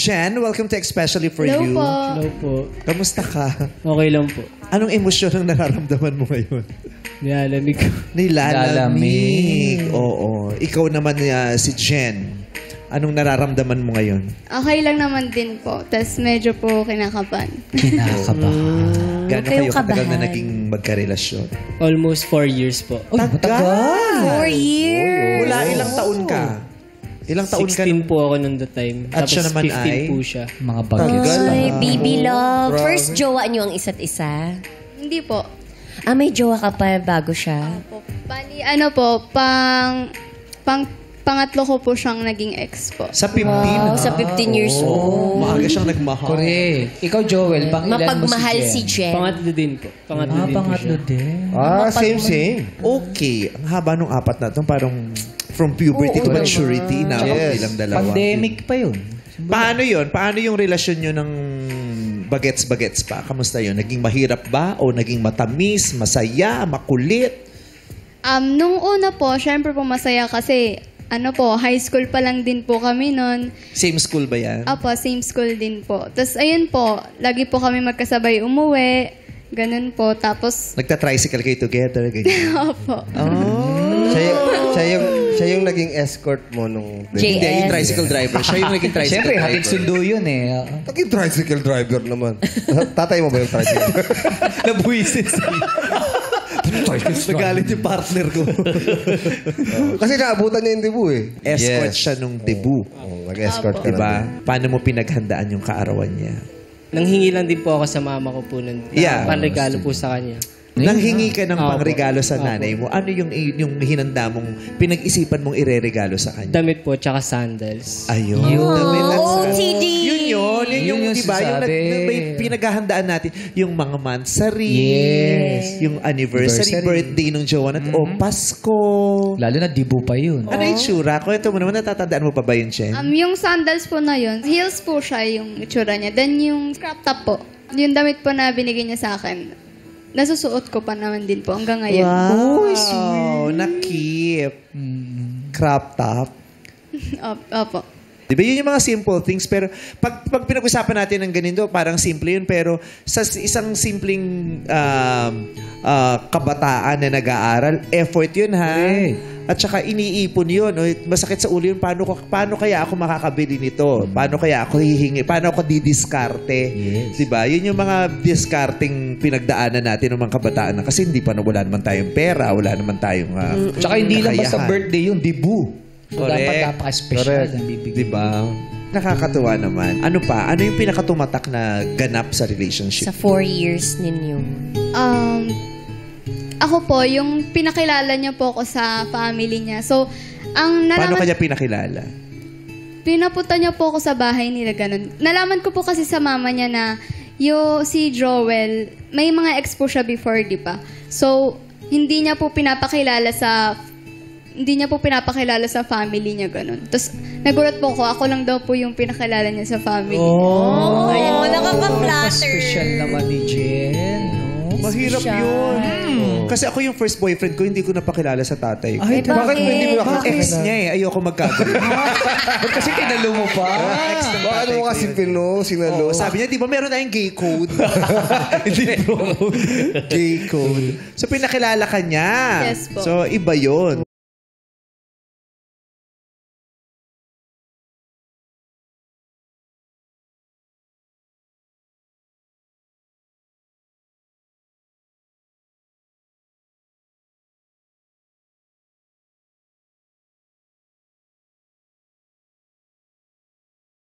Jen, welcome to Especially For Hello You. po. Hello po. Kamusta ka? Okay lang po. Anong emosyon ang nararamdaman mo ngayon? Nilalamig ko. Nilalamig. Oo. Ikaw naman si Jen. Anong nararamdaman mo ngayon? Okay lang naman din po. Tapos medyo po kinakabahan. Gano'n kayong kayo katagal na kabahan. naging magkarelasyon? Almost 4 years po. Tagal! 4 years. Wala, ilang taon ka? Ilang taon ka? 16 po ako nung the time. At siya naman 15 ay? po siya. Mga bagets. Ay, baby love. First jowa niyo ang isa't isa? Hindi po. Ah, may jowa ka pa bago siya? Bali, pangatlo ko po siyang naging ex po. Sa 15? Wow, sa 15 years old. Maaga siyang nagmahal. Correct. Ikaw, Joel, pang ilan mo Mapagmahal si Jen. Pangatlo din po. Pangatlo din po Pangatlo siya. din. Same. Okay. Ang haba nung apat na ito. Parang from puberty to maturity. Na bilang dalawa. Pandemic pa yun. Paano yun? Paano yung relasyon nyo ng bagets-bagets pa? Kamusta yun? Naging mahirap ba? O naging matamis, masaya, makulit? Nung una po, syempre po masaya kasi high school pa lang din po kami nun. Same school ba yan? Apo, same school din po. Tapos ayun po, lagi po kami magkasabay umuwi. Ganun po. Tapos, Nagta-tricycle kayo together? Ganyan. opo. Siya yung naging escort mo nung... JS. Hindi, yung tricycle driver. Siya yung naging tricycle Siyempre, hatid driver. sundo yun eh. Naging tricycle driver naman. Tatay mo ba yung tricycle? Nabuisit sa'yo. Nagalit yung partner ko. Kasi naabutan niya yung debut eh. Escort siya nung debut. Nag-escort ka Diba? na. Paano mo pinaghandaan yung kaarawan niya? Nanghingi lang din po ako sa mama ko po nun. Yeah. Panregalo po sa kanya. Nanghingi ka ng Opo. pangregalo sa Opo. nanay mo. Ano yung hinanda mong, pinag-isipan mong ireregalo sa kanya? Damit po, tsaka sandals. Ayun. Yun. Damit at Oh, sa- OTD. Yun yung, Yun yung di ba? Yung sinasabi. may pinaghahandaan natin. Yung mga mansari. Yes. Yung anniversary, birthday ng jowa natin. O Pasko. Lalo na dibu pa yun. Ano yung tsura? Kwento mo naman, natatandaan mo pa ba yun, Chen? Yung sandals po na yun, heels po siya yung itsura niya. Then yung crop top po, yung damit po na binigay niya sa akin, nasusuot ko pa naman din po hanggang ngayon. Wow, nakip. Crop top. Opo. Di ba yun yung mga simple things, pero pag pinag-usapan natin ng ganito, parang simple yun, pero sa isang simpleng kabataan na nag-aaral, effort yun ha. At saka iniipon yun. O, masakit sa ulo yun, paano kaya ako makakabili nito? Paano kaya ako hihingi? Paano ako didiskarte? Yes. Di ba? Yun yung mga discarding pinagdaanan natin ng mga kabataan na kasi hindi pa na wala naman tayong pera, wala naman tayong Tsaka hindi lang basta kakayahan. birthday yung dibu. So, Correct. dapat napaka-special ang bibigyan. Diba? Nakakatuwa naman. Ano pa? Ano yung pinakatumatak na ganap sa relationship? Sa 4 years ninyo. Ako po, yung pinakilala niya po ako sa family niya. So, ang Paano nalaman, kanya pinakilala? pinapunta niya po ako sa bahay nila, ganun. Nalaman ko po kasi sa mama niya na si Joel, may mga ex po siya before, di ba? So, hindi niya po pinapakilala sa family niya, ganun. Tapos, nagulat po ako lang daw po yung pinakilala niya sa family niya. Oh, nakaka-flatter. Special naman ni Jen. No? Mahirap yun. Kasi ako yung first boyfriend ko, hindi ko napakilala sa tatay ko. Ay, bakit hindi mo Ex niya eh. Ayoko magkagulo. Kasi tinalo mo pa. Baka ano mo kasi sinalo. Sabi niya, di ba meron tayong gay code? Gay code. So, pinakilala ka niya. Yes po. So, iba yun.